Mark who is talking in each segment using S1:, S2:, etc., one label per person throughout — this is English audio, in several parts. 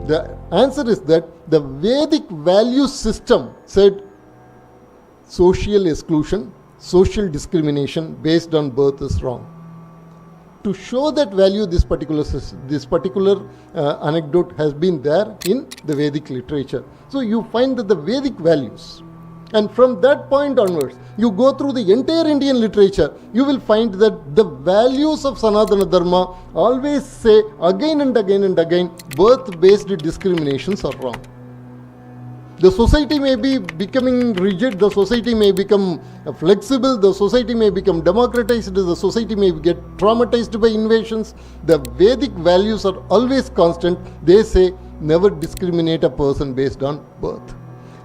S1: The answer is that the Vedic value system said social exclusion, social discrimination based on birth is wrong. To show that value, this particular anecdote has been there in the Vedic literature. So you find that the Vedic values, and from that point onwards, you go through the entire Indian literature, you will find that the values of Sanatana Dharma always say again and again and again, birth-based discriminations are wrong. The society may be becoming rigid, the society may become flexible, the society may become democratized, the society may get traumatized by invasions. The Vedic values are always constant. They say never discriminate a person based on birth.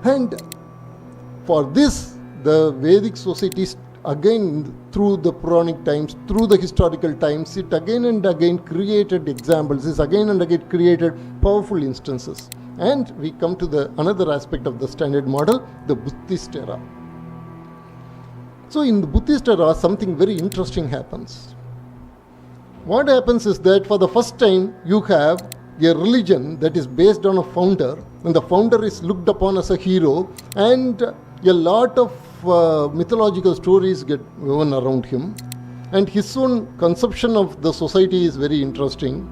S1: And for this, the Vedic societies, again through the Puranic times, through the historical times, it again and again created examples, it again and again created powerful instances. And we come to another aspect of the standard model, the Buddhist era. So in the Buddhist era, something very interesting happens. What happens is that for the first time, you have a religion that is based on a founder, and the founder is looked upon as a hero, and a lot of mythological stories get woven around him, and his own conception of the society is very interesting.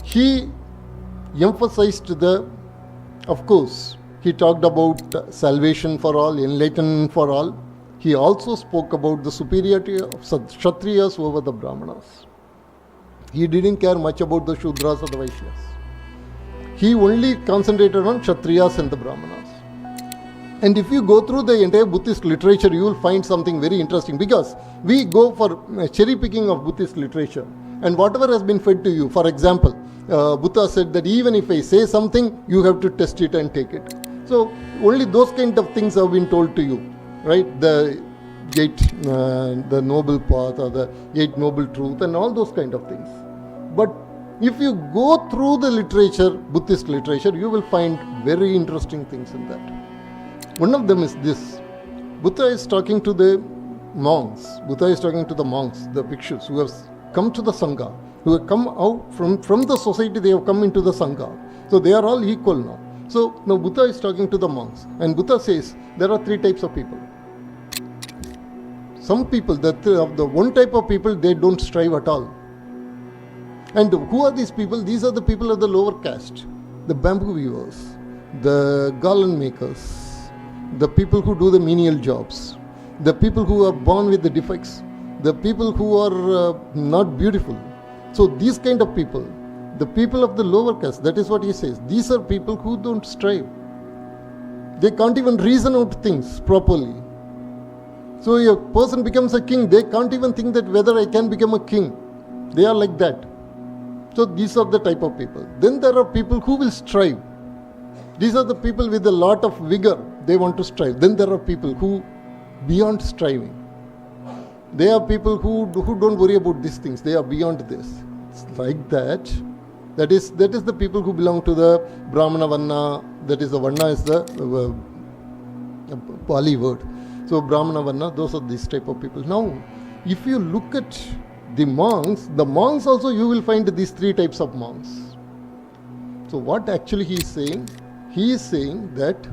S1: He emphasized of course, he talked about salvation for all, enlightenment for all. He also spoke about the superiority of Kshatriyas over the Brahmanas. He didn't care much about the Shudras or the Vaishyas. He only concentrated on Kshatriyas and the Brahmanas. And if you go through the entire Buddhist literature, you will find something very interesting, because we go for cherry picking of Buddhist literature. And whatever has been fed to you, for example, Buddha said that even if I say something, you have to test it and take it. So only those kind of things have been told to you, right? The noble path, or the 8 noble truth, and all those kind of things. But if you go through the literature, Buddhist literature, you will find very interesting things in that. One of them is this. Buddha is talking to the monks. The bhikshus who have come to the Sangha, who have come out from the society, they have come into the Sangha. So they are all equal now. So now Buddha is talking to the monks, and Buddha says there are 3 types of people. Some people, the one type of people, they don't strive at all. And who are these people? These are the people of the lower caste, the bamboo weavers, the garland makers, the people who do the menial jobs, the people who are born with the defects, the people who are not beautiful. So these kind of people, the people of the lower caste, that is what he says. These are people who don't strive. They can't even reason out things properly. So a person becomes a king, they can't even think that whether I can become a king. They are like that. So these are the type of people. Then there are people who will strive. These are the people with a lot of vigor. They want to strive. Then there are people who beyond striving. They are people who don't worry about these things. They are beyond this. It's like that. That is the people who belong to the Brahmana Varna. That is, the Varna is the Pali word. So Brahmana Varna, those are these type of people. Now, if you look at the monks also, you will find these 3 types of monks. So what actually he is saying? He is saying that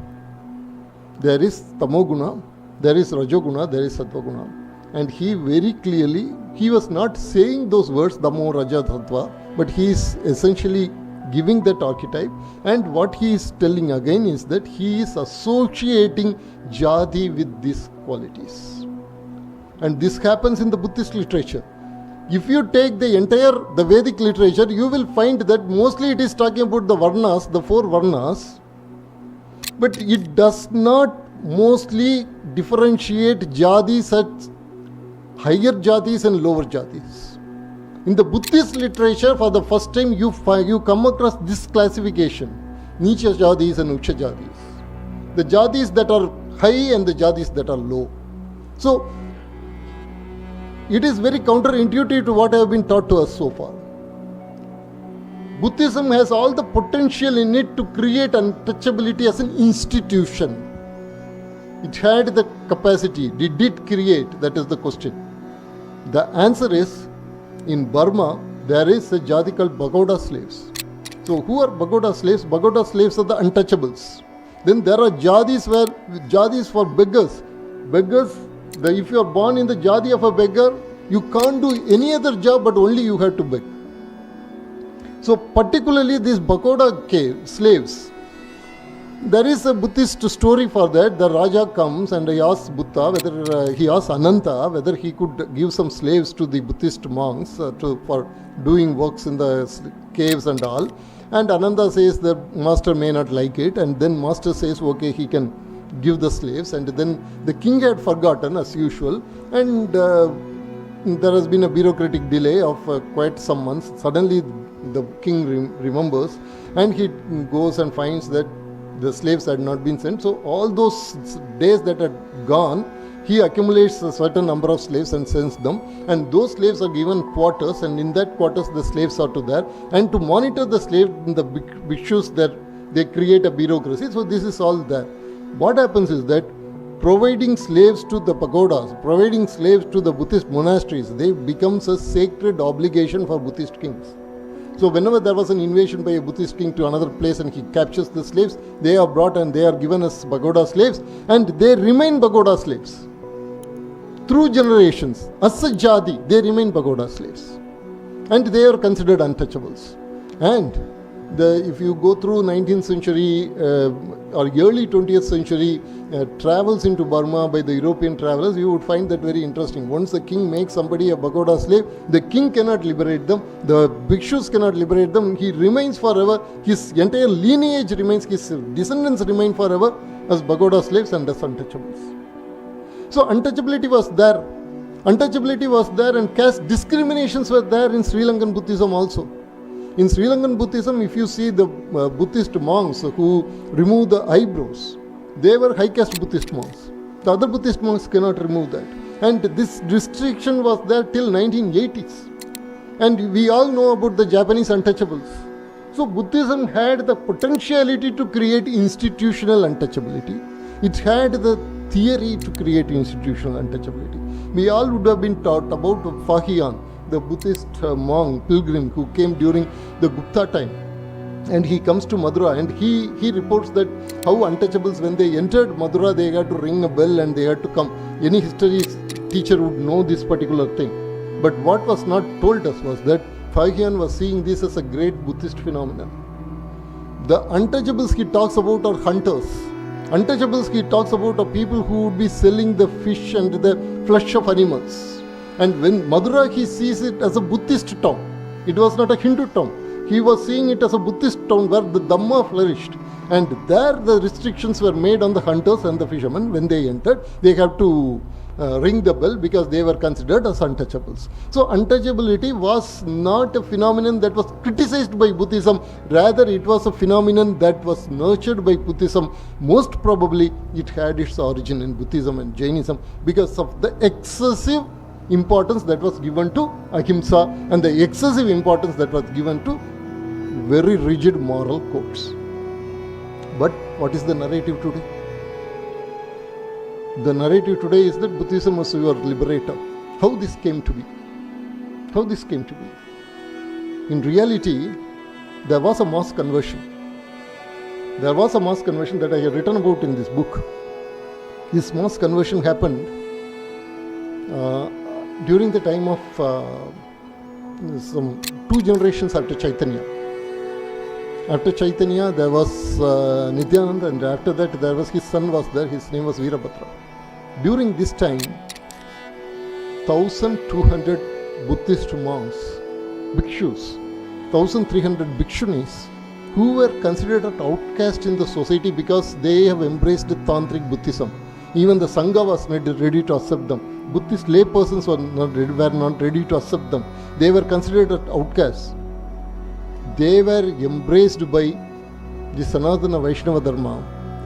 S1: there is Tamoguna, there is Rajoguna, there is Sattva-guna. And he very clearly, he was not saying those words, Damo, Raja, Tattva, but he is essentially giving that archetype. And what he is telling again is that he is associating Jati with these qualities. And this happens in the Buddhist literature. If you take the Vedic literature, you will find that mostly it is talking about the Varnas, the 4 Varnas, but it does not mostly differentiate Jatis at higher Jatis and lower Jatis. In the Buddhist literature, for the first time, you come across this classification, Nicha Jatis and Ucha Jatis. The Jatis that are high and the Jatis that are low. So, it is very counterintuitive to what I have been taught to us so far. Buddhism has all the potential in it to create untouchability as an institution. It had the capacity. Did it create? That is the question. The answer is, in Burma, there is a jati called Bagoda slaves. So who are Bagoda slaves? Bagoda slaves are the untouchables. Then there are jadis for beggars. Beggars, if you are born in the jadi of a beggar, you can't do any other job but only you have to beg. So particularly these Bagoda slaves, there is a Buddhist story for that. The Raja comes and he asks Buddha, he asks Ananta whether he could give some slaves to the Buddhist monks for doing works in the caves and all. And Ananda says the master may not like it, and then master says okay, he can give the slaves. And then the king had forgotten as usual, and there has been a bureaucratic delay of quite some months. Suddenly the king remembers, and he goes and finds that the slaves had not been sent. So all those days that had gone, he accumulates a certain number of slaves and sends them, and those slaves are given quarters, and in that quarters the slaves are to there, and to monitor the slave, the bhikshus, that they create a bureaucracy. So this is all there. What happens is that providing slaves to the pagodas, providing slaves to the Buddhist monasteries, they becomes a sacred obligation for Buddhist kings. So whenever there was an invasion by a Buddhist king to another place and he captures the slaves, they are brought and they are given as Bagoda slaves, and they remain Bagoda slaves. Through generations, as a jadi, they remain Bagoda slaves. And they are considered untouchables. And if you go through 19th century or early 20th century travels into Burma by the European travelers, you would find that very interesting. Once the king makes somebody a Bagoda slave, the king cannot liberate them, the bhikshus cannot liberate them, he remains forever, his entire lineage remains, his descendants remain forever as Bagoda slaves and as untouchables. So untouchability was there. Untouchability was there, and caste discriminations were there in Sri Lankan Buddhism also. In Sri Lankan Buddhism, if you see the Buddhist monks who remove the eyebrows, they were high caste Buddhist monks. The other Buddhist monks cannot remove that. And this restriction was there till 1980s. And we all know about the Japanese untouchables. So Buddhism had the potentiality to create institutional untouchability. It had the theory to create institutional untouchability. We all would have been taught about Fahian, the Buddhist monk, pilgrim who came during the Gupta time. And he comes to Mathura, and he reports that how untouchables, when they entered Mathura, they had to ring a bell and they had to come. Any history teacher would know this particular thing. But what was not told us was that Fahian was seeing this as a great Buddhist phenomenon. The untouchables he talks about are hunters. Untouchables he talks about are people who would be selling the fish and the flesh of animals. And when Mathura, he sees it as a Buddhist town. It was not a Hindu town. He was seeing it as a Buddhist town where the Dhamma flourished. And there the restrictions were made on the hunters and the fishermen. When they entered, they have to ring the bell because they were considered as untouchables. So untouchability was not a phenomenon that was criticized by Buddhism. Rather, it was a phenomenon that was nurtured by Buddhism. Most probably, it had its origin in Buddhism and Jainism because of the excessive importance that was given to ahimsa and the excessive importance that was given to very rigid moral codes. But what is the narrative today? The narrative today is that Buddhism was your liberator. How this came to be? How this came to be? In reality, there was a mass conversion. There was a mass conversion that I have written about in this book. This mass conversion happened during the time of some 2 generations after Chaitanya. After Chaitanya, there was Nityananda, and after that, there was his son was there. His name was Virabhadra. During this time, 1,200 Buddhist monks, bhikshus, 1,300 bhikshunis, who were considered an outcast in the society because they have embraced Tantric Buddhism. Even the Sangha was not ready to accept them. Buddhist laypersons were not ready to accept them. They were considered outcasts. They were embraced by the Sanatana Vaishnava Dharma,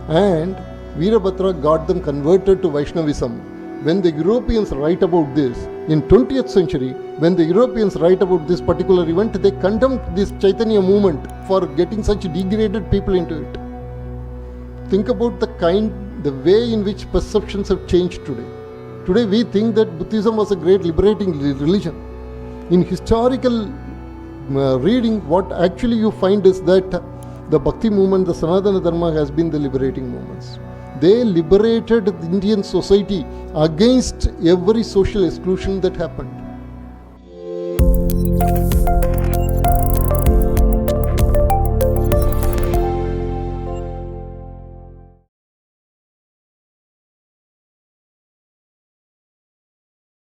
S1: and Virabhadra got them converted to Vaishnavism. When the Europeans write about this, in 20th century, when the Europeans write about this particular event, they condemned this Chaitanya movement for getting such degraded people into it. Think about the way in which perceptions have changed today. Today we think that Buddhism was a great liberating religion. In historical reading, what actually you find is that the Bhakti movement, the Sanatana Dharma has been the liberating movements. They liberated the Indian society against every social exclusion that happened.